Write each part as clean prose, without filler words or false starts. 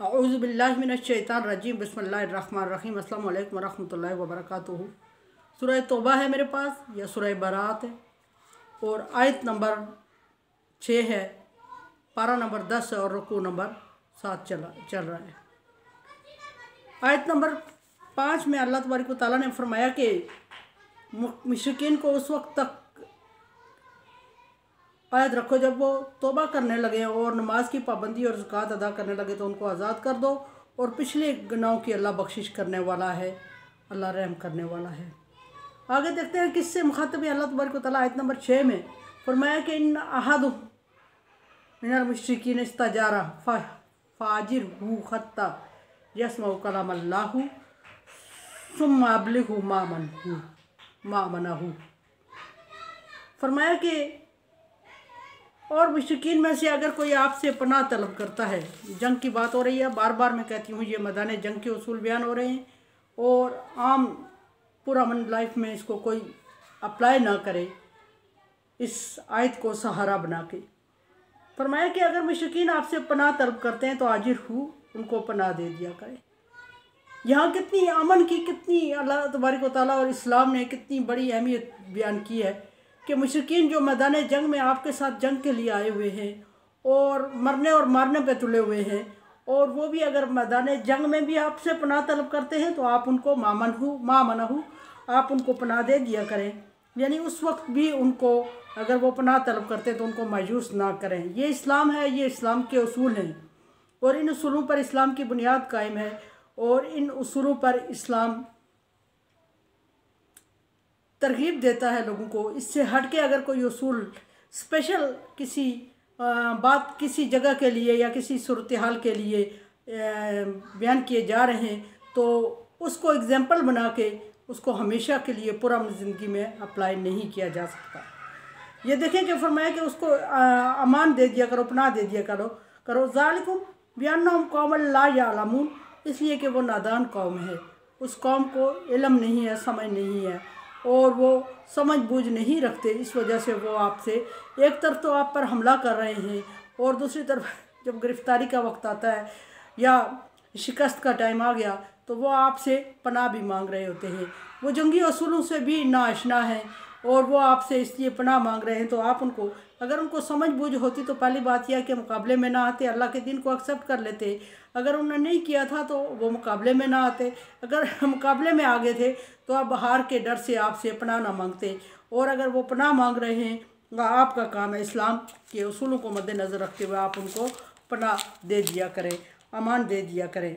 औज़ु बिल्लाहि मिनश्शैतानिर्रजीम बिस्मिल्लाहिर्रहमानिर्रहीम अस्सलामु अलैकुम वरहमतुल्लाहि वबरकातुहू। सूरह तौबा है मेरे पास या सूरह बरात है और आयत नंबर 6 है, पारा नंबर 10 है और रुकू नंबर 7 चल रहा है। आयत नंबर 5 में अल्लाह तबारक व तआला ने फरमाया कि मुशरिकीन को उस वक्त तक याद रखो जब वो तौबा करने लगे और नमाज की पाबंदी और ज़कात अदा करने लगे तो उनको आज़ाद कर दो, और पिछले गुनाहों की अल्लाह बख्शिश करने वाला है, अल्लाह रहम करने वाला है। आगे देखते हैं किससे मुखातब अल्लाह तबारक व तआला आयत नंबर 6 में फरमाया कि इन अहद मिनल मुश्रिकीन इस्तजारा फाजिरहू हत्ता यस्मअ कलामल्लाहु सुम्मा अब्लिगहू मा मनहू। फरमाया कि और मुश्रिकीन में से अगर कोई आपसे पनाह तलब करता है, जंग की बात हो रही है, बार बार मैं कहती हूँ ये मैदान जंग के उसूल बयान हो रहे हैं और आम पूरा मन लाइफ में इसको कोई अप्लाई ना करे, इस आयत को सहारा बना के फरमाया कि अगर मुश्रिकीन आपसे पनाह तलब करते हैं तो हाजिर हूँ, उनको पनाह दे दिया करें। यहाँ कितनी अमन की, कितनी अल्लाह तबारक व तआला और इस्लाम ने कितनी बड़ी अहमियत बयान की है कि मुशरिकीन जो मैदान जंग में आपके साथ जंग के लिए आए हुए हैं और मरने और मारने पे तुले हुए हैं, और वो भी अगर मैदान जंग में भी आपसे पनाह तलब करते हैं तो आप उनको मा मनहू आप उनको पनाह दे दिया करें। यानी उस वक्त भी उनको अगर वो पनाह तलब करते हैं तो उनको मायूस ना करें। ये इस्लाम है, ये इस्लाम के उसूल हैं और इन उसूलों पर इस्लाम की बुनियाद कायम है और इन उसूलों पर इस्लाम तरगीब देता है लोगों को। इससे हट के अगर कोई उसूल स्पेशल किसी बात, किसी जगह के लिए या किसी सूरत हाल के लिए बयान किए जा रहे हैं तो उसको एग्जाम्पल बना के उसको हमेशा के लिए पूरा ज़िंदगी में अप्लाई नहीं किया जा सकता। ये देखें कि फरमाया कि उसको अमान दे दिया करो, पनाह दे दिया करो ज़ालिकुम बिअन्नहुम कौमुन ला यअलमून, इसलिए कि वो नादान कौम है, उस कौम को इल्म नहीं है, समझ नहीं है और वो समझ बूझ नहीं रखते। इस वजह से वो आपसे एक तरफ तो आप पर हमला कर रहे हैं और दूसरी तरफ जब गिरफ्तारी का वक्त आता है या शिकस्त का टाइम आ गया तो वो आपसे पनाह भी मांग रहे होते हैं। वो जंगी असूलों से भी नाआशना है और वो आपसे इसलिए पनाह मांग रहे हैं। तो आप उनको, अगर उनको समझ बूझ होती तो पहली बात यह कि मुकाबले में ना आते, अल्लाह के दिन को एक्सेप्ट कर लेते। अगर उन्होंने नहीं किया था तो वो मुकाबले में ना आते, अगर मुकाबले में आ गए थे तो अब हार के डर से आपसे पनाह ना मांगते। और अगर वो पनाह मांग रहे हैं, आपका काम है इस्लाम के उसूलों को मद्देनज़र रखते हुए आप उनको पनाह दे दिया करें, अमान दे दिया करें।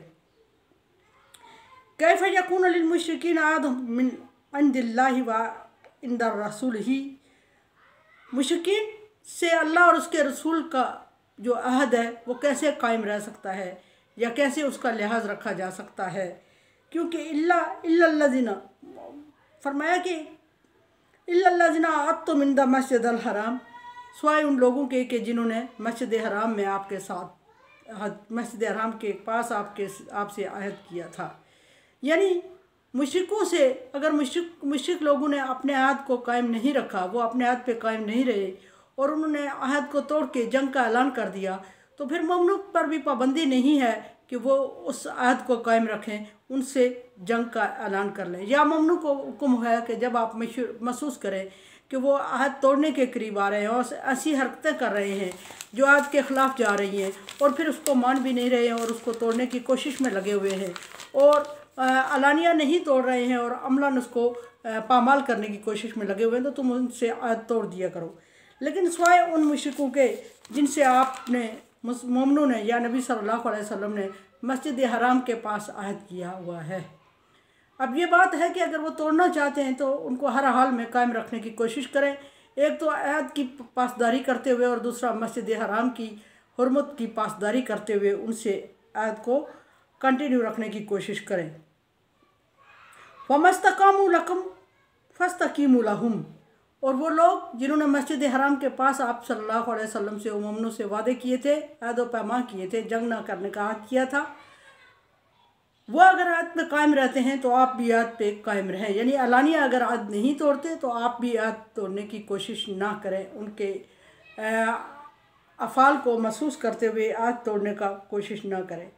कैफ़ यकून लिल मुश्रिकीन अहदुम मिन इंदिल्लाहि व इंदा रसूलिही, मुशरिकीन से अल्लाह और उसके रसूल का जो अहद है वो कैसे कायम रह सकता है या कैसे उसका लिहाज रखा जा सकता है। क्योंकि इल्लल्लज़िना फरमाया कि इल्लल्लज़िना अत्तुम इंदा मस्जिदल हराम, स्वाय उन लोगों के कि जिन्होंने मस्जिद हराम में आपके साथ, मस्जिद हराम के पास आपसे अहद किया था। यानी मुशरिकों से अगर मुशरिक लोगों ने अपने अहद को कायम नहीं रखा, वो अपने अहद पे कायम नहीं रहे और उन्होंने अहद को तोड़ के जंग का ऐलान कर दिया, तो फिर ममलूक पर भी पाबंदी नहीं है कि वो उस अहद को कायम रखें, उनसे जंग का ऐलान कर लें। या ममलूक को हुक्म है कि जब आप महसूस करें कि वो अहद तोड़ने के करीब आ रहे हैं और ऐसी हरकतें कर रहे हैं जो अहद के ख़िलाफ़ जा रही हैं और फिर उसको मान भी नहीं रहे हैं और उसको तोड़ने की कोशिश में लगे हुए हैं और अलानिया नहीं तोड़ रहे हैं और अमलन उसको पामाल करने की कोशिश में लगे हुए हैं, तो तुम उनसे अहद तोड़ दिया करो। लेकिन सिवाय उन मुशरिकों के जिनसे आपने मोमिनों ने या नबी सल्लल्लाहु अलैहि वसल्लम ने मस्जिद हराम के पास अहद किया हुआ है। अब ये बात है कि अगर वो तोड़ना चाहते हैं तो उनको हर हाल में कायम रखने की कोशिश करें, एक तो अहद की पासदारी करते हुए और दूसरा मस्जिद हराम की हुर्मत की पासदारी करते हुए उनसे अहद को कंटिन्यू रखने की कोशिश करें। वमस्तकामु लकुम फस्तकीमु लहुम, और वो लोग जिन्होंने मस्जिद हराम के पास आप सल्लल्लाहु अलैहि वसल्लम से मोमिनों से वादे किए थे, अहद व पैमा किए थे, जंग ना करने का अहद किया था, वो अगर अहद पे कायम रहते हैं तो आप भी अहद पे कायम रहें। यानी अलानिया अगर अहद नहीं तोड़ते तो आप भी अहद तोड़ने की कोशिश ना करें, उनके अफ़ाल को महसूस करते हुए अहद तोड़ने का कोशिश ना करें।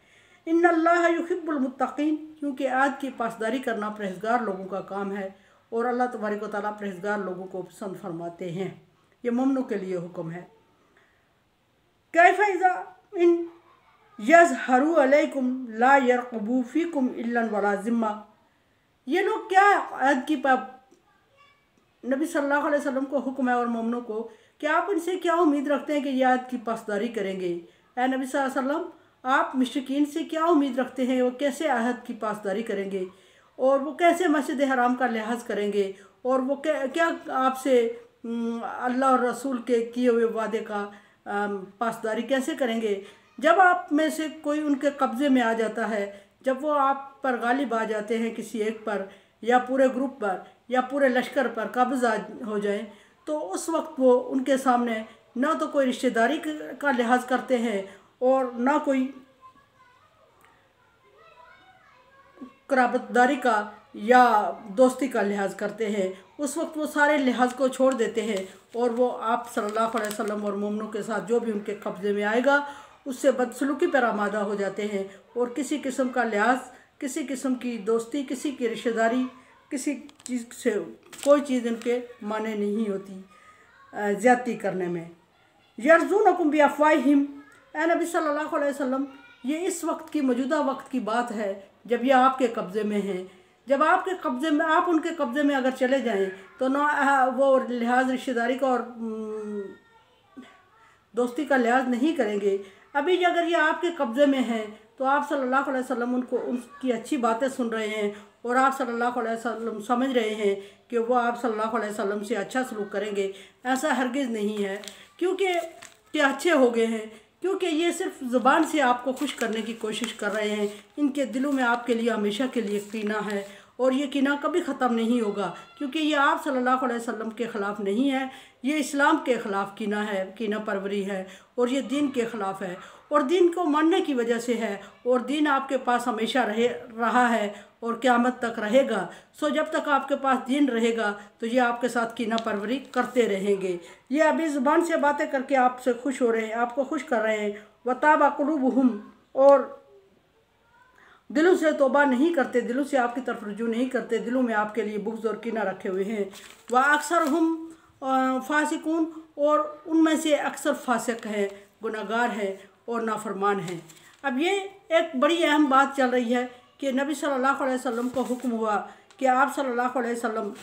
इन्नल्लाह युहिब्बुल मुत्तकीन, क्योंकि आज की पासदारी करना परहेज़गार लोगों का काम है और अल्लाह तबारक व तआला परहेज़गार लोगों को पसंद फरमाते हैं। ये मोमिनों के लिए हुक्म है। कैफ़ इज़ा इन यज़हरू अलैकुम ला यरक़ुबू फ़ीकुम इल्लन वला ज़िम्मा, ये लोग क्या आज की नबी सल्लल्लाहु अलैहि वसल्लम को हुक्म है और मोमिनों को कि आप इनसे क्या उम्मीद रखते हैं कि ये आज की पासदारी करेंगे। ऐ नबी सल्लल्लाहु अलैहि वसल्लम, आप मुश्रिकीन से क्या उम्मीद रखते हैं, वो कैसे अहद की पासदारी करेंगे और वो कैसे मस्जिद हराम का लिहाज करेंगे और वो क्या आपसे अल्लाह और रसूल के किए हुए वादे का पासदारी कैसे करेंगे। जब आप में से कोई उनके कब्ज़े में आ जाता है, जब वो आप पर गालिब आ जाते हैं किसी एक पर या पूरे ग्रुप पर या पूरे लश्कर पर कब्ज़ा हो जाए, तो उस वक्त वो उनके सामने ना तो कोई रिश्तेदारी का लिहाज करते हैं और ना कोई कराबतदारी का या दोस्ती का लिहाज करते हैं। उस वक्त वो सारे लिहाज को छोड़ देते हैं और वो आप सल्लल्लाहु अलैहि वसल्लम और मोमिनों के साथ जो भी उनके कब्ज़े में आएगा उससे बदसलूकी पर आमादा हो जाते हैं और किसी किस्म का लिहाज, किसी किस्म की दोस्ती, किसी की रिश्तेदारी, किसी चीज़ से कोई चीज़ इनके माने नहीं होती ज़्यादती करने में। यरज़ूनकुम बिअफ़वाहिहिम, ए नबी सल्लल्लाहु अलैहि वसल्लम, ये इस वक्त की मौजूदा वक्त की बात है जब ये आपके कब्ज़े में हैं। जब आपके कब्ज़े में, आप उनके कब्ज़े में अगर चले जाएं तो ना वो लिहाज रिश्तेदारी का और दोस्ती का लिहाज नहीं करेंगे। अभी अगर ये आपके कब्ज़े में हैं तो आप सल्लल्लाहु अलैहि वसल्लम उनको उनकी अच्छी बातें सुन रहे हैं और आप सल्लल्लाहु अलैहि वसल्लम समझ रहे हैं कि वो आप सल्लल्लाहु अलैहि वसल्लम से अच्छा सलूक करेंगे। ऐसा हरगिज़ नहीं है, क्योंकि ये अच्छे हो गए हैं, क्योंकि ये सिर्फ ज़ुबान से आपको खुश करने की कोशिश कर रहे हैं। इनके दिलों में आपके लिए हमेशा के लिए कीना है और ये कीना कभी ख़त्म नहीं होगा, क्योंकि ये आप सल्लल्लाहु अलैहि वसल्लम के ख़िलाफ़ नहीं है, ये इस्लाम के ख़िलाफ़ कीना है, कीना परवरी है और ये दीन के ख़िलाफ़ है और दीन को मानने की वजह से है और दीन आपके पास हमेशा रहा है और क़यामत तक रहेगा। सो जब तक आपके पास दीन रहेगा तो ये आपके साथ कीना परवरी करते रहेंगे। ये अभी ज़ुबान से बातें करके आपसे खुश हो रहे हैं, आपको खुश कर रहे हैं। वताबा कुलूबुहुम, और दिलों से तौबा नहीं करते, दिलों से आपकी तरफ रुजू नहीं करते, दिलों में आपके लिए बुग़्ज़ और कीना रखे हुए हैं। व अक्सरहुम फासिकून, और उनमें से अक्सर फासिक हैं, गुनहगार हैं और नाफरमान हैं। अब ये एक बड़ी अहम बात चल रही है कि नबी सल्लल्लाहु अलैहि वसल्लम को हुक्म हुआ कि आप सल्लल्लाहु अलैहि वसल्लम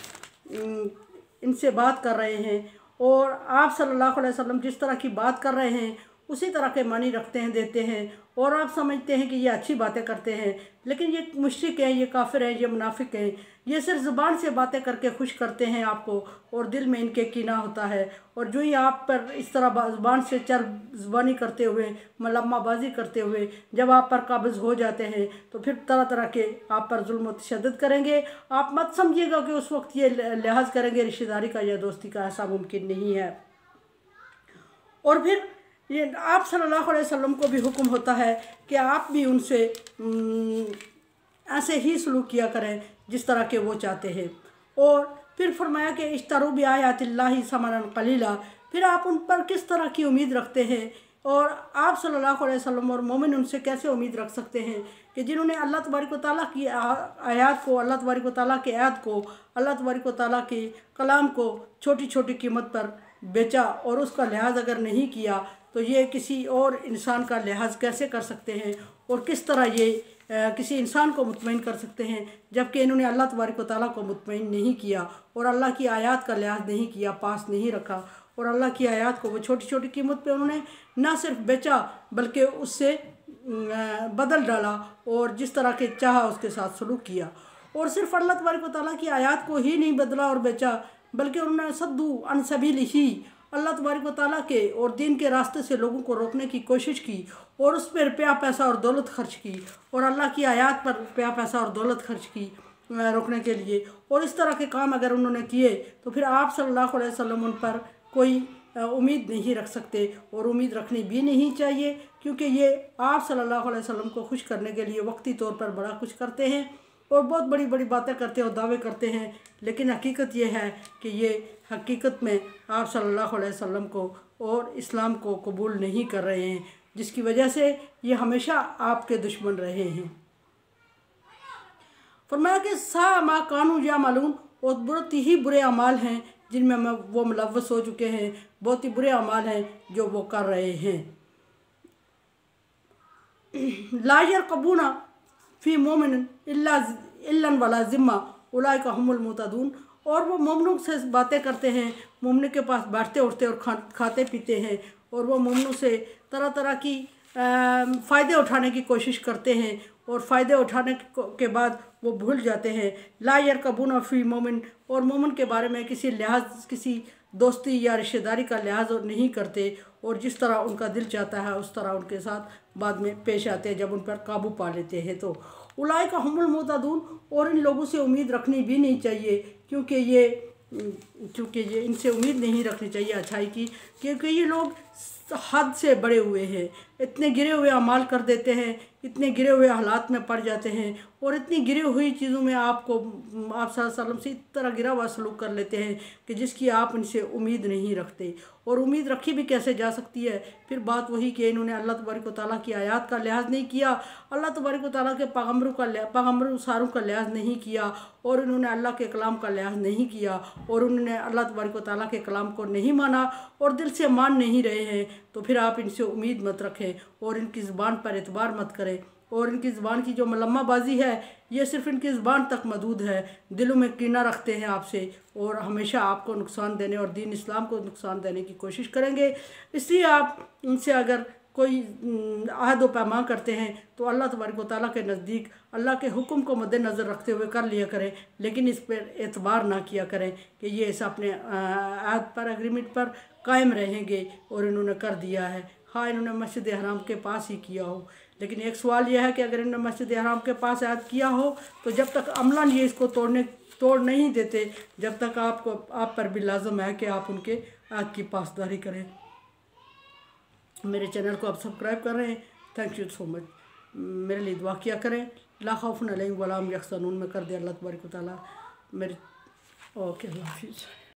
इनसे बात कर रहे हैं और आप सल्लल्लाहु अलैहि वसल्लम जिस तरह की बात कर रहे हैं उसी तरह के मानी रखते हैं, देते हैं और आप समझते हैं कि ये अच्छी बातें करते हैं। लेकिन ये मुश्रिक हैं, ये काफिर हैं, ये मुनाफिक हैं। ये सिर्फ ज़ुबान से बातें करके खुश करते हैं आपको और दिल में इनके कीना होता है। और जो ही आप पर इस तरह ज़ुबान से ज़ुबानी करते हुए, मलम्माबाजी करते हुए जब आप पर काबिज़ हो जाते हैं तो फिर तरह तरह के आप पर जुल्म और तशद्दुद करेंगे। आप मत समझिएगा कि उस वक्त ये लिहाज करेंगे रिश्तेदारी का या दोस्ती का, ऐसा मुमकिन नहीं है। और फिर ये आप सल्लल्लाहु अलैहि वसल्लम को भी हुक्म होता है कि आप भी उनसे ऐसे ही सलूक किया करें जिस तरह के वो चाहते हैं। और फिर फरमाया कि इश्तरू बिआयातिल्लाहि समनन कलीला, फिर आप उन पर किस तरह की उम्मीद रखते हैं और आप सल्लल्लाहु अलैहि वसल्लम और मोमिन उनसे कैसे उम्मीद रख सकते हैं कि जिन्होंने अल्लाह तबारक व तआला की आयात को, अल्लाह तबारक व तआला के आयत को, अल्लाह तबारक व तआला के कलाम को छोटी छोटी कीमत पर बेचा और उसका लिहाज अगर नहीं किया तो ये किसी और इंसान का लिहाज कैसे कर सकते हैं और किस तरह ये किसी इंसान को मुतमईन कर सकते हैं, जबकि इन्होंने अल्लाह तबारक व तआला को मुतमईन नहीं किया और अल्लाह की आयत का लिहाज नहीं किया, पास नहीं रखा और अल्लाह की आयत को वो छोटी छोटी कीमत पे उन्होंने ना सिर्फ बेचा बल्कि उससे बदल डाला और जिस तरह के चाहा उसके साथ सलूक किया। और सिर्फ अल्लाह तबारक व तआला की आयत को ही नहीं बदला और बेचा बल्कि उन्होंने सद्दू अन सबीलिही, अल्लाह तबारक व तआला के और दीन के रास्ते से लोगों को रोकने की कोशिश की और उस पर रुपया पैसा और दौलत खर्च की और अल्लाह की आयत पर रुपया पैसा और दौलत खर्च की रोकने के लिए। और इस तरह के काम अगर उन्होंने किए तो फिर आप सल्लल्लाहु अलैहि वसल्लम उन पर कोई उम्मीद नहीं रख सकते और उम्मीद रखनी भी नहीं चाहिए, क्योंकि ये आप सल्लल्लाहु अलैहि वसल्लम को खुश करने के लिए वक्ती तौर पर बड़ा कुछ करते हैं और बहुत बड़ी बड़ी बातें करते हैं और दावे करते हैं, लेकिन हकीकत ये है कि ये हकीकत में आप सल्लल्लाहु अलैहि वसल्लम को और इस्लाम को कबूल नहीं कर रहे हैं। जिसकी वजह से ये हमेशा आपके दुश्मन रहे हैं। फरमाया कि सा मा कानू या मालूम, और बहुत ही बुरे अमाल हैं जिनमें वो मुलव्वस हो चुके हैं, बहुत ही बुरे अमाल हैं जो वो कर रहे हैं। ला यरक़बूना फ़ी मोमिन इल्लन वला ज़िम्मा उलाइका हुमुल मुतदून, और वो मोमिनों से बातें करते हैं, मोमिन के पास बैठते उठते और खाते पीते हैं, और वो मोमिनों से तरह तरह की फ़ायदे उठाने की कोशिश करते हैं, और फ़ायदे उठाने के बाद वो भूल जाते हैं। ला यरक़बूना फ़ी मोमिन, और मोमिन के बारे में किसी लिहाज, किसी दोस्ती या रिश्तेदारी का लिहाज नहीं करते, और जिस तरह उनका दिल चाहता है उस तरह उनके साथ बाद में पेश आते हैं जब उन पर काबू पा लेते हैं। तो उलाइका हुमुल मुतदून, और इन लोगों से उम्मीद रखनी भी नहीं चाहिए, क्योंकि ये इनसे उम्मीद नहीं रखनी चाहिए अच्छाई की, क्योंकि ये लोग हद से बड़े हुए हैं, इतने गिरे हुए अमाल कर देते हैं, इतने गिरे हुए हालात में पड़ जाते हैं, और इतनी गिरी हुई चीज़ों में आप सल्लल्लाहु अलैहि वसल्लम से इस तरह गिरा हुआ सलूक कर लेते हैं कि जिसकी आप इनसे उम्मीद नहीं रखते। और उम्मीद रखी भी कैसे जा सकती है? फिर बात वही कि इन्होंने अल्लाह तबारक व तआला की आयत का लिहाज नहीं किया, अल्लाह तबारक व तआला के पैगम्बरों सारों का लिहाज नहीं किया, और इन्होंने अल्लाह के कलाम का लिहाज नहीं किया, और उन्होंने अल्लाह तबारक व तआला के कलाम को नहीं माना और दिल से मान नहीं रहे हैं। तो फिर आप इनसे उम्मीद मत रखें और इनकी ज़ुबान पर एतबार मत करें, और इनकी ज़ुबान की जो मलम्माबाजी है ये सिर्फ़ इनकी ज़ुबान तक महदूद है। दिलों में कीना रखते हैं आपसे, और हमेशा आपको नुकसान देने और दीन इस्लाम को नुकसान देने की कोशिश करेंगे। इसलिए आप उनसे अगर कोई आहद व पैमा करते हैं तो अल्लाह तबारक व तआला के नज़दीक अल्लाह के हुक्म को मद्देनज़र रखते हुए कर लिया करें, लेकिन इस पर एतबार ना किया करें कि ये ऐसा अपने आहद पर, एग्रीमेंट पर कायम रहेंगे और इन्होंने कर दिया है। हाँ, इन्होंने मस्जिद हराम के पास ही किया हो, लेकिन एक सवाल यह है कि अगर इन्होंने मस्जिद हराम के पास ऐद किया हो तो जब तक अमलन ये इसको तोड़ नहीं देते, जब तक आप पर भी लाजम है कि आप उनके ऐद की पासदारी करें। मेरे चैनल को आप सब्सक्राइब कर रहे हैं, थैंक यू सो मच। मेरे लिए दुआ किया करें, ला खौफुन अलैहिम वला हुम यहज़नून में कर दे अल्लाह तबारक व तआला मेरे। ओके, अल्लाह हाफिज़।